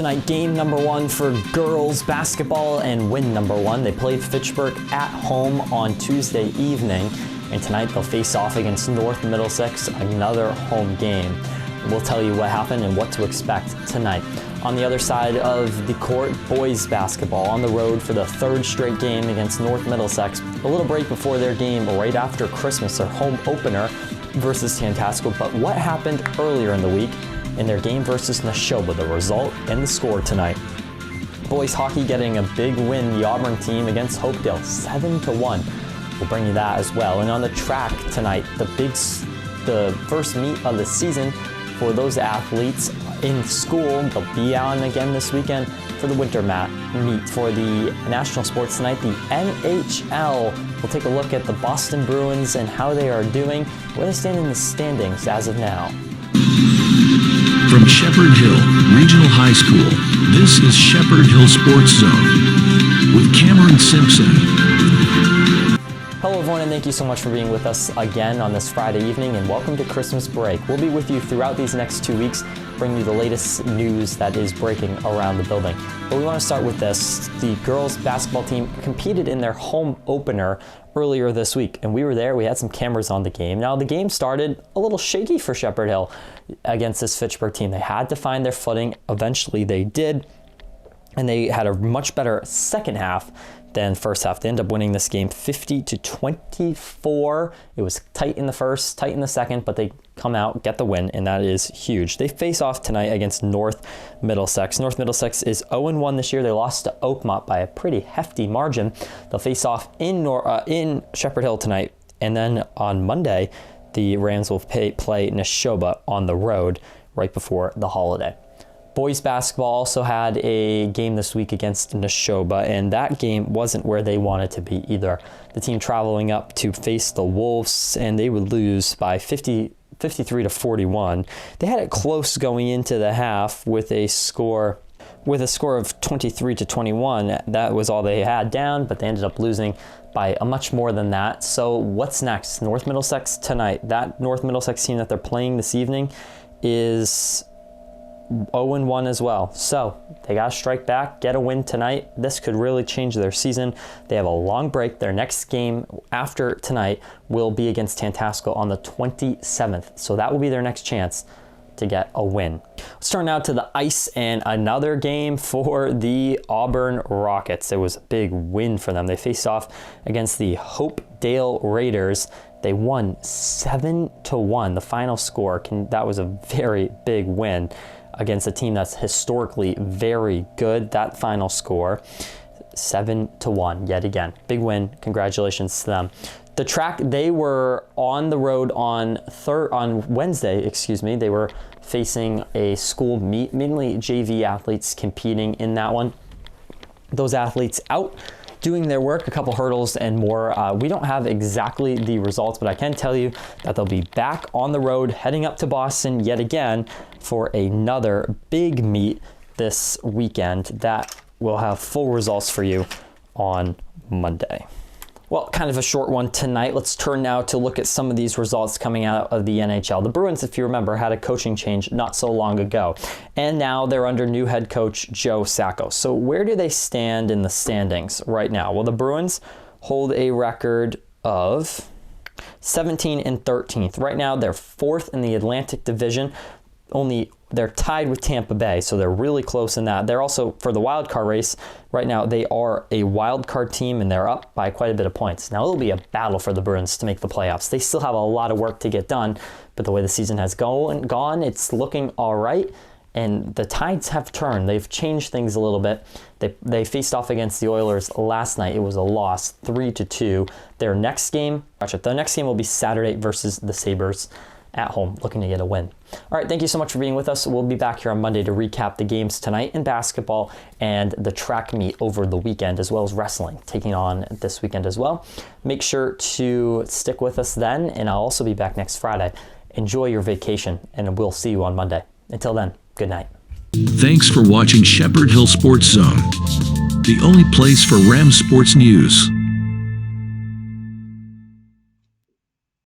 tonight, game number 1 for girls basketball and win number 1. They played Fitchburg at home on Tuesday evening, and tonight they'll face off against North Middlesex, another home game. We'll tell you what happened and what to expect tonight. On the other side of the court, boys basketball on the road for the 3rd straight game against North Middlesex. A little break before their game right after Christmas, their home opener versus Tantasco. But what happened earlier in the week in their game versus Neshoba, the result and the score tonight. Boys hockey getting a big win, the Auburn team against Hopedale, 7-1. We'll bring you that as well. And on the track tonight, the first meet of the season for those athletes in school. They'll be on again this weekend for the winter meet. For the national sports tonight, the NHL. We'll take a look at the Boston Bruins and how they are doing, where they stand in the standings as of now. From Shepherd Hill Regional High School, this is Shepherd Hill Sports Zone with Cameron Simpson. Hello everyone, and thank you so much for being with us again on this Friday evening, and welcome to Christmas break. We'll be with you throughout these next 2 weeks, bringing you the latest news that is breaking around the building. But we want to start with this. The girls basketball team competed in their home opener earlier this week, and we were there. We had some cameras on the game. Now, the game started a little shaky for Shepherd Hill against this Fitchburg team. They had to find their footing. Eventually they did, and they had a much better second half than first half. They ended up winning this game 50-24. It was tight in the first, tight in the second, but they come out, get the win, and that is huge. They face off tonight against North Middlesex. North Middlesex is 0-1 this year. They lost to Oakmont by a pretty hefty margin. They'll face off in Shepherd Hill tonight, and then on Monday, the Rams will play Neshoba on the road right before the holiday. Boys basketball also had a game this week against Neshoba, and that game wasn't where they wanted to be either. The team traveling up to face the Wolves, and they would lose by 53-41. They had it close going into the half with a score of 23-21. That was all they had down, but they ended up losing by a much more than that. So what's next? North Middlesex tonight. That North Middlesex team that they're playing this evening is 0-1 as well. So they got to strike back, get a win tonight. This could really change their season. They have a long break. Their next game after tonight will be against Tantasco on the 27th. So that will be their next chance to get a win. Let's turn now to the ice and another game for the Auburn Rockets. It was a big win for them. They faced off against the Hopedale Raiders. They won 7-1. The final score, that was a very big win against a team that's historically very good. That final score, 7-1, yet again. Big win. Congratulations to them. The track, they were on the road on Wednesday, They were facing a school meet, mainly JV athletes competing in that one. Those athletes out doing their work, a couple hurdles and more. We don't have exactly the results, but I can tell you that they'll be back on the road, heading up to Boston yet again for another big meet this weekend that will have full results for you on Monday. Well, kind of a short one tonight. Let's turn now to look at some of these results coming out of the NHL. The Bruins, if you remember, had a coaching change not so long ago, and now they're under new head coach Joe Sacco. So where do they stand in the standings right now? Well, the Bruins hold a record of 17 and 13th. Right now, they're 4th in the Atlantic Division. They're tied with Tampa Bay, so they're really close in that. They're also, for the wild card race, right now they are a wild card team, and they're up by quite a bit of points. Now it'll be a battle for the Bruins to make the playoffs. They still have a lot of work to get done, but the way the season has gone, it's looking all right, and the tides have turned. They've changed things a little bit. They faced off against the Oilers last night. It was a loss, 3-2. Their next game will be Saturday versus the Sabres at home, looking to get a win. All right, thank you so much for being with us. We'll be back here on Monday to recap the games tonight in basketball and the track meet over the weekend, as well as wrestling taking on this weekend as well. Make sure to stick with us then, and I'll also be back next Friday. Enjoy your vacation, and we'll see you on Monday. Until then, good night. Thanks for watching Shepherd Hill Sports Zone, the only place for Rams sports news.